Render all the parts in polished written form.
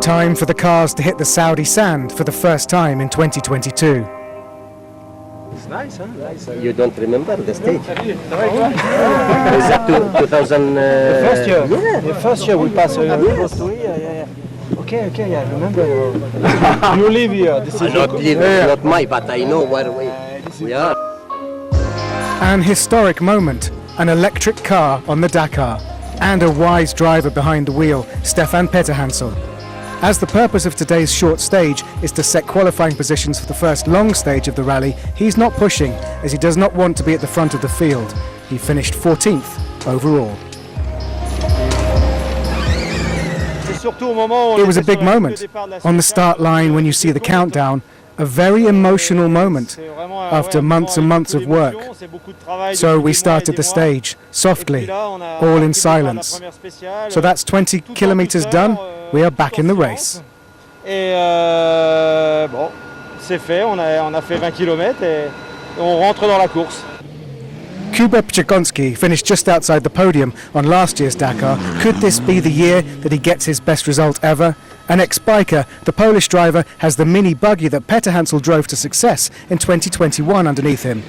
time for the cars to hit the Saudi sand for the first time in 2022. It's nice, huh? Nice. You don't remember the stage? Is that 2000? The first year? Yeah. The first year we passed close to here, yeah. Okay, I remember. You live here. This is not my, but I know where we are. An historic moment, an electric car on the Dakar, and a wise driver behind the wheel, Stefan Petterhansel. As the purpose of today's short stage is to set qualifying positions for the first long stage of the rally, he's not pushing, as he does not want to be at the front of the field. He finished 14th overall. It was a big moment. On the start line, when you see the countdown, a very emotional moment after months and months of work. So we started the stage, softly, all in silence. So that's 20 kilometers done. We are back in the race. Kuba Pchegonski finished just outside the podium on last year's Dakar. Could this be the year that he gets his best result ever? An ex-biker, the Polish driver has the mini buggy that Petterhansel drove to success in 2021 underneath him.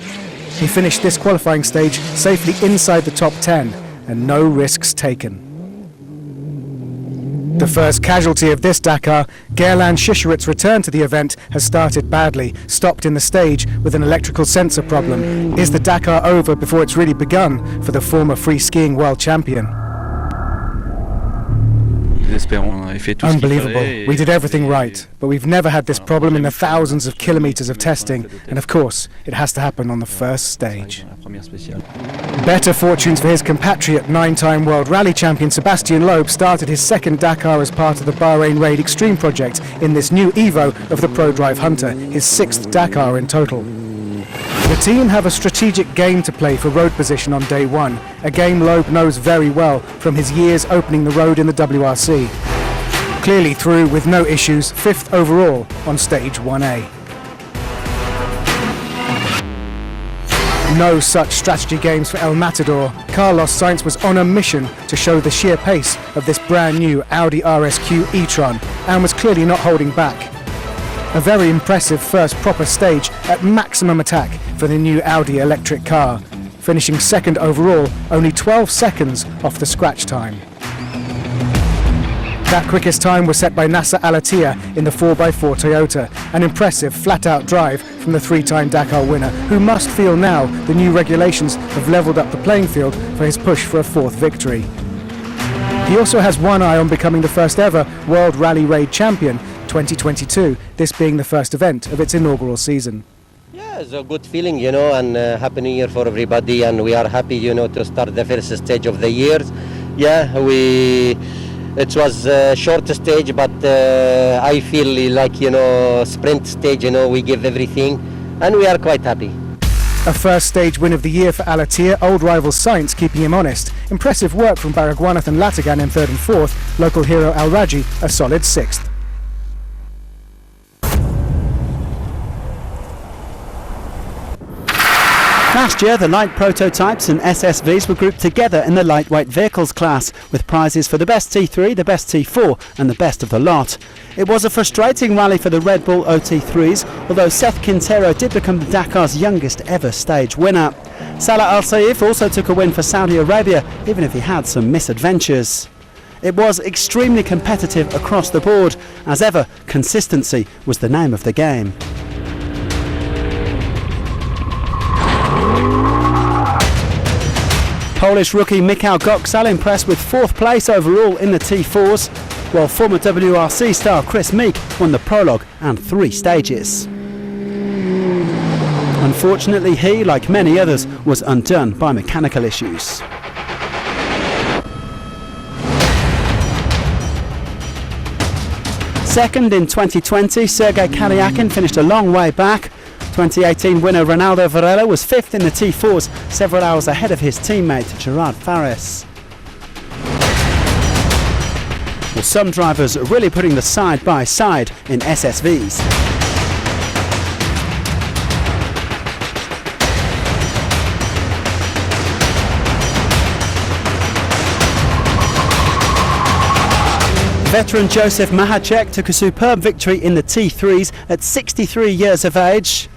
He finished this qualifying stage safely inside the top 10 and no risks taken. The first casualty of this Dakar, Gerland Schischerit's return to the event has started badly, stopped in the stage with an electrical sensor problem. Is the Dakar over before it's really begun for the former free skiing world champion? Unbelievable. We did everything right, but we've never had this problem in the thousands of kilometers of testing, and of course, it has to happen on the first stage. Better fortunes for his compatriot, 9-time World Rally champion Sébastien Loeb started his second Dakar as part of the Bahrain Raid Extreme project in this new Evo of the ProDrive Hunter, his 6th Dakar in total. The team have a strategic game to play for road position on day one, a game Loeb knows very well from his years opening the road in the WRC. Clearly through with no issues, 5th overall on stage 1A. No such strategy games for El Matador. Carlos Sainz was on a mission to show the sheer pace of this brand new Audi RSQ e-tron and was clearly not holding back. A very impressive first proper stage at maximum attack for the new Audi electric car, finishing 2nd overall, only 12 seconds off the scratch time. That quickest time was set by Nasser Al-Attiyah in the 4x4 Toyota, an impressive flat-out drive from the 3-time Dakar winner, who must feel now the new regulations have levelled up the playing field for his push for a 4th victory. He also has one eye on becoming the first ever World Rally Raid champion, 2022, this being the first event of its inaugural season. Yeah, it's a good feeling, and happy new year for everybody, and we are happy, to start the first stage of the year. Yeah, it was a short stage, but I feel like, sprint stage, we give everything, and we are quite happy. A first stage win of the year for Al-Attiyah, old rival Sainz keeping him honest. Impressive work from Baragwanath and Latagan in 3rd and 4th, local hero Al-Raji a solid 6th. Last year, the light prototypes and SSVs were grouped together in the lightweight vehicles class, with prizes for the best T3, the best T4 and the best of the lot. It was a frustrating rally for the Red Bull OT3s, although Seth Quintero did become the Dakar's youngest ever stage winner. Salah Al Saif also took a win for Saudi Arabia, even if he had some misadventures. It was extremely competitive across the board. As ever, consistency was the name of the game. Polish rookie Michał Goksal impressed with 4th place overall in the T4s, while former WRC star Chris Meek won the prologue and 3 stages. Unfortunately, he, like many others, was undone by mechanical issues. Second in 2020, Sergei Karyakin finished a long way back. 2018 winner Ronaldo Varela was 5th in the T4s, several hours ahead of his teammate Gerard Faris. Well, some drivers are really putting the side by side in SSVs. Veteran Joseph Mahacek took a superb victory in the T3s at 63 years of age.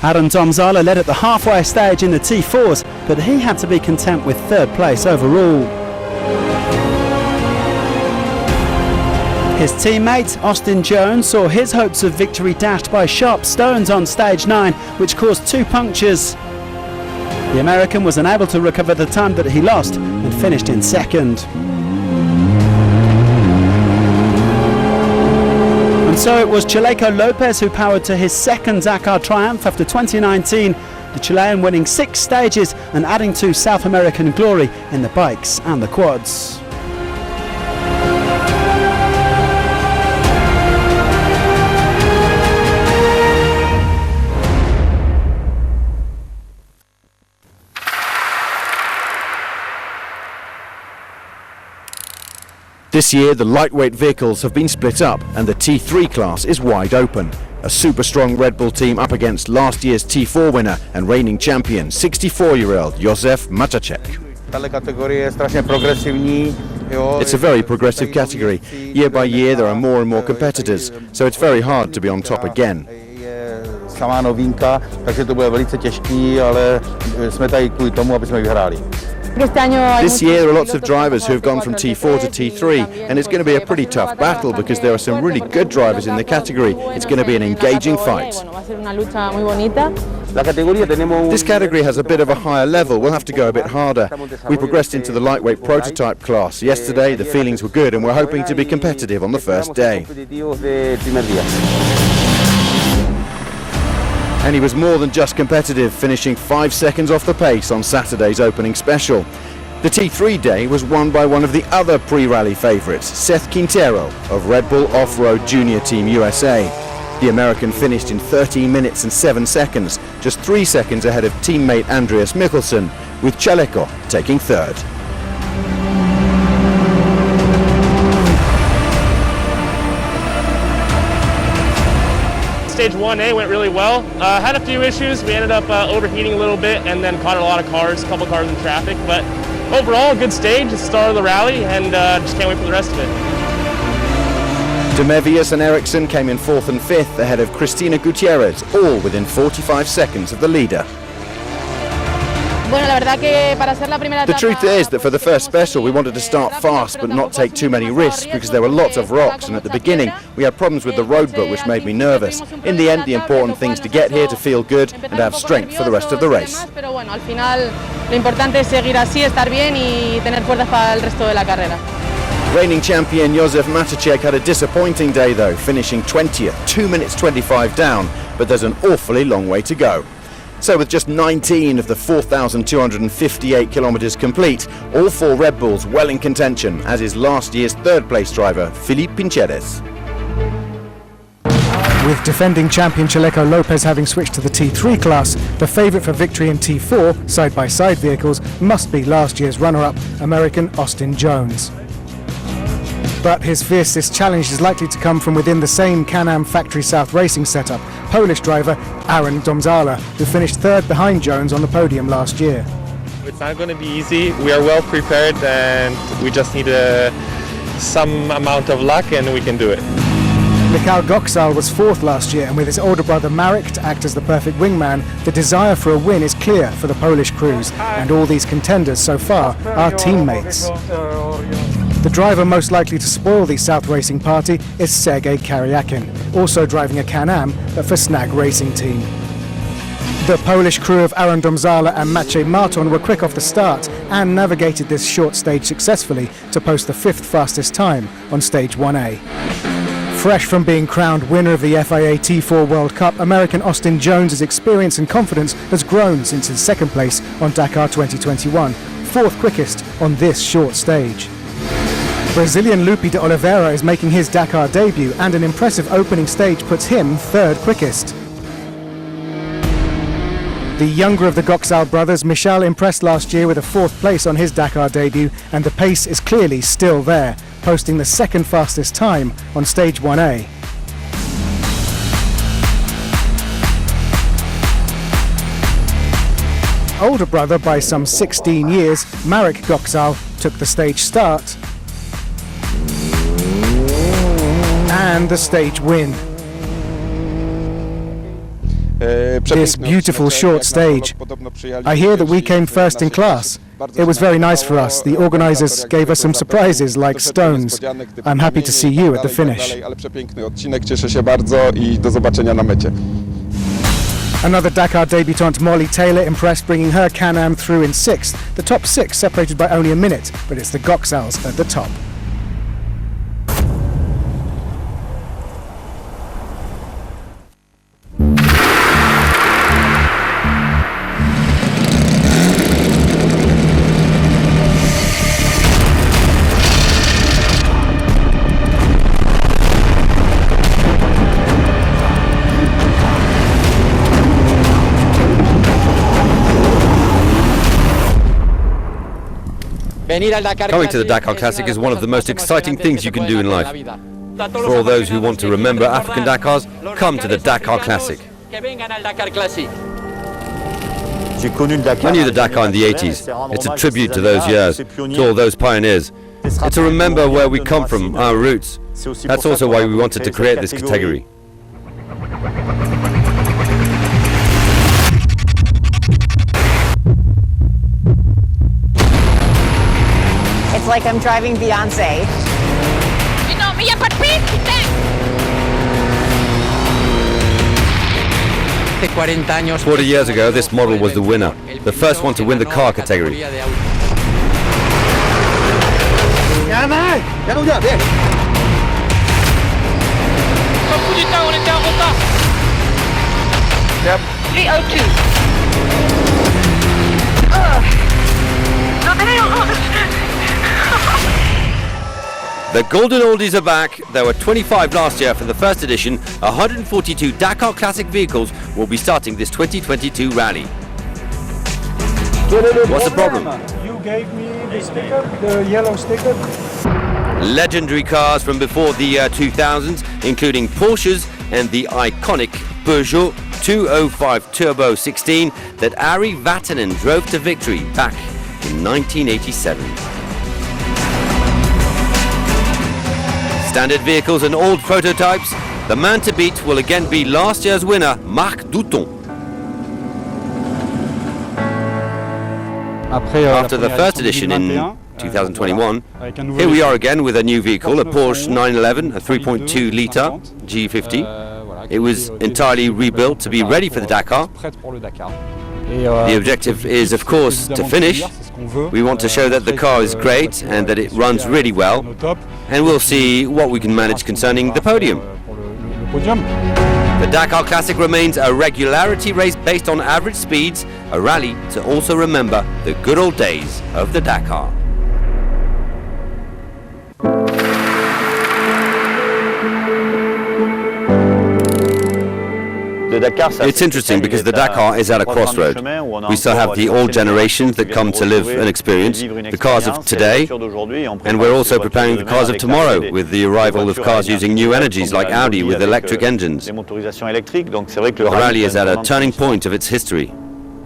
Aaron Domzala led at the halfway stage in the T4s, but he had to be content with third place overall. His teammate Austin Jones saw his hopes of victory dashed by sharp stones on stage 9, which caused 2 punctures. The American was unable to recover the time that he lost and finished in second. And so it was Chaleco Lopez who powered to his second Dakar triumph after 2019, the Chilean winning 6 stages and adding to South American glory in the bikes and the quads. This year, the lightweight vehicles have been split up and the T3 class is wide open. A super strong Red Bull team up against last year's T4 winner and reigning champion, 64-year-old Josef Matacek. It's a very progressive category. Year by year, there are more and more competitors, so it's very hard to be on top again. Samá novinka, takže to bude velice těžký, ale jsme tady kvůli tomu, aby jsme vyhráli. This year there are lots of drivers who have gone from T4 to T3, and it's going to be a pretty tough battle because there are some really good drivers in the category. It's going to be an engaging fight. This category has a bit of a higher level. We'll have to go a bit harder. We progressed into the lightweight prototype class. Yesterday the feelings were good and we're hoping to be competitive on the first day. And he was more than just competitive, finishing 5 seconds off the pace on Saturday's opening special. The T3 day was won by one of the other pre-rally favourites, Seth Quintero of Red Bull Off-Road Junior Team USA. The American finished in 13 minutes and 7 seconds, just 3 seconds ahead of teammate Andreas Mikkelsen, with Chaleco taking third. Stage 1A went really well. Had a few issues. We ended up overheating a little bit and then caught a lot of cars, a couple cars in traffic. But overall, a good stage, the start of the rally, and just can't wait for the rest of it. Demevius and Ericsson came in 4th and 5th ahead of Cristina Gutierrez, all within 45 seconds of the leader. The truth is that for the first special we wanted to start fast but not take too many risks because there were lots of rocks, and at the beginning we had problems with the road book which made me nervous. In the end, the important thing is to get here, to feel good and have strength for the rest of the race. Reigning champion Josef Matacek had a disappointing day though, finishing 20th, 2 minutes 25 down, but there's an awfully long way to go. So with just 19 of the 4,258 kilometres complete, all 4 Red Bulls well in contention, as is last year's third place driver, Filipe Pincheres. With defending champion Chaleco Lopez having switched to the T3 class, the favourite for victory in T4 side-by-side vehicles must be last year's runner-up, American Austin Jones. But his fiercest challenge is likely to come from within the same Can-Am Factory South racing setup, Polish driver Aaron Domzala, who finished third behind Jones on the podium last year. It's not going to be easy. We are well prepared and we just need some amount of luck and we can do it. Mikhail Goksal was fourth last year, and with his older brother Marek to act as the perfect wingman, the desire for a win is clear for the Polish crews, and all these contenders so far are teammates. The driver most likely to spoil the South Racing party is Sergei Karyakin, also driving a Can-Am but for Snag Racing Team. The Polish crew of Aaron Domzala and Maciej Marton were quick off the start and navigated this short stage successfully to post the 5th fastest time on stage 1A. Fresh from being crowned winner of the FIA T4 World Cup, American Austin Jones' experience and confidence has grown since his second place on Dakar 2021, 4th quickest on this short stage. Brazilian Lupi de Oliveira is making his Dakar debut, and an impressive opening stage puts him 3rd quickest. The younger of the Goksal brothers, Michal, impressed last year with a 4th place on his Dakar debut, and the pace is clearly still there, posting the 2nd fastest time on stage 1A. Older brother by some 16 years, Marek Goksal, took the stage start and the stage win. This beautiful short stage. I hear that we came first in class. It was very nice for us. The organisers gave us some surprises like stones. I'm happy to see you at the finish. Another Dakar debutante, Molly Taylor, impressed, bringing her Can-Am through in 6th. The top 6 separated by only a minute, but it's the Goxals at the top. Coming to the Dakar Classic is one of the most exciting things you can do in life. For all those who want to remember African Dakars, come to the Dakar Classic. I knew the Dakar in the 80s. It's a tribute to those years, to all those pioneers. It's to remember where we come from, our roots. That's also why we wanted to create this category. It's like I'm driving Beyonce. 40 years ago, this model was the winner, the first one to win the car category. The Golden Oldies are back. There were 25 last year for the first edition. 142 Dakar Classic vehicles will be starting this 2022 rally. What's the problem? You gave me the sticker, the yellow sticker. Legendary cars from before the year 2000s, including Porsches and the iconic Peugeot 205 Turbo 16 that Ari Vatanen drove to victory back in 1987. Standard vehicles and old prototypes, the man to beat will again be last year's winner, Marc Douton. After the first edition in 2021, here we are again with a new vehicle, a Porsche 911, a 3.2 litre G50. It was entirely rebuilt to be ready for the Dakar. The objective is, of course, to finish. We want to show that the car is great and that it runs really well, and we'll see what we can manage concerning the podium. The Dakar Classic remains a regularity race based on average speeds, a rally to also remember the good old days of the Dakar. It's interesting because the Dakar is at a crossroad. We still have the old generations that come to live and experience the cars of today, and we're also preparing the cars of tomorrow with the arrival of cars using new energies like Audi with electric engines. The rally is at a turning point of its history.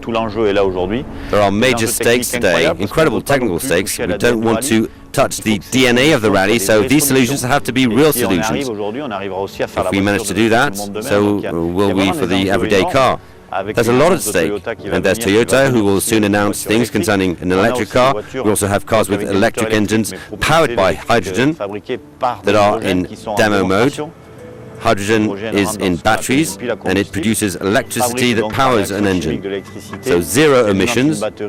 There are major stakes today, incredible technical stakes. We don't want to touch the DNA of the rally, so these solutions have to be real solutions. If we manage to do that, so will we for the everyday car. There's a lot at stake, and there's Toyota, who will soon announce things concerning an electric car. We also have cars with electric engines powered by hydrogen that are in demo mode. Hydrogen is in batteries, and it produces electricity that powers an engine. So zero emissions. That's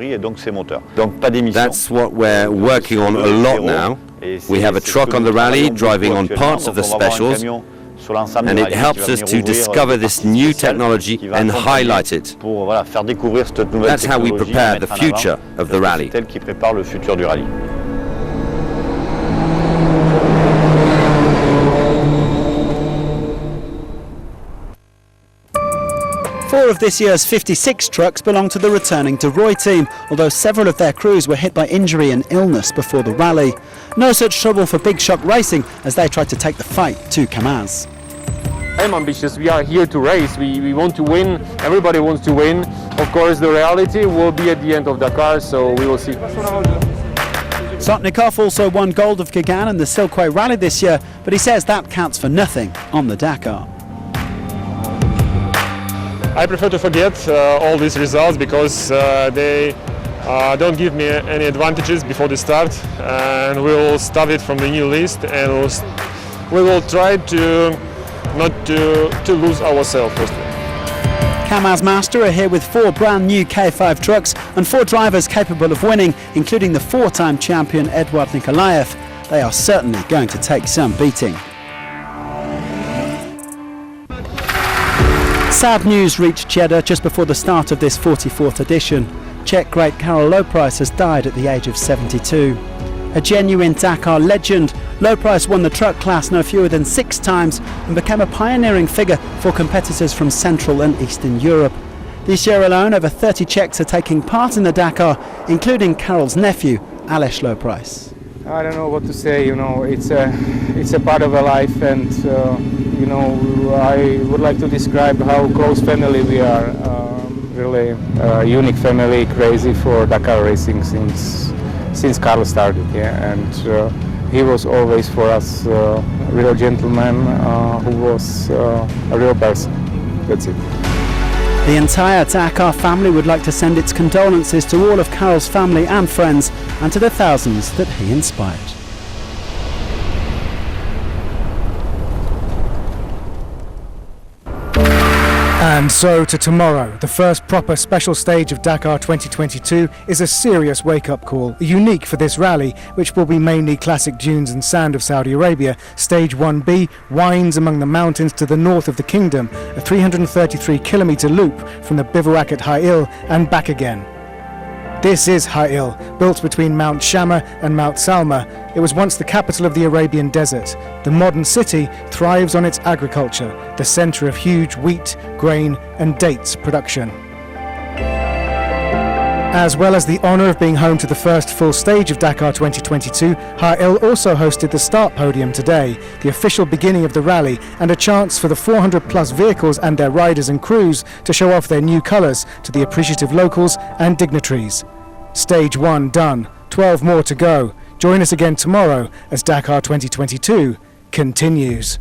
what we're working on a lot now. We have a truck on the rally driving on parts of the specials, and it helps us to discover this new technology and highlight it. That's how we prepare the future of the rally. 4 of this year's 56 trucks belong to the returning De Roy team, although several of their crews were hit by injury and illness before the rally. No such trouble for Big Shock Racing as they tried to take the fight to Kamaz. I'm ambitious. We are here to race. We want to win. Everybody wants to win. Of course, the reality will be at the end of Dakar, so we will see. Sotnikov also won gold of Gaghan in the Silkway Rally this year, but he says that counts for nothing on the Dakar. I prefer to forget all these results because they don't give me any advantages before the start, and we will start it from the new list, and we will try to not to lose ourselves first. Kamaz Master are here with 4 brand new K5 trucks and 4 drivers capable of winning, including the 4-time champion Eduard Nikolaev. They are certainly going to take some beating. Sad news reached Jeddah just before the start of this 44th edition. Czech great Karel Loprijs has died at the age of 72. A genuine Dakar legend, Loprijs won the truck class no fewer than 6 times and became a pioneering figure for competitors from Central and Eastern Europe. This year alone, over 30 Czechs are taking part in the Dakar, including Karel's nephew, Aleš Loprijs. I don't know what to say, it's a part of a life, and I would like to describe how close family we are. Really a unique family, crazy for Dakar racing since Karel started, and he was always for us a real gentleman who was a real person. That's it. The entire Dakar family would like to send its condolences to all of Karel's family and friends, and to the thousands that he inspired. And so to tomorrow. The first proper special stage of Dakar 2022 is a serious wake-up call, unique for this rally, which will be mainly classic dunes and sand of Saudi Arabia. Stage 1B winds among the mountains to the north of the kingdom, a 333-kilometre loop from the bivouac at Ha'il and back again. This is Ha'il, built between Mount Shamma and Mount Salma. It was once the capital of the Arabian desert. The modern city thrives on its agriculture, the centre of huge wheat, grain and dates production. As well as the honour of being home to the first full stage of Dakar 2022, Ha'il also hosted the start podium today, the official beginning of the rally, and a chance for the 400-plus vehicles and their riders and crews to show off their new colours to the appreciative locals and dignitaries. Stage 1 done, 12 more to go. Join us again tomorrow as Dakar 2022 continues.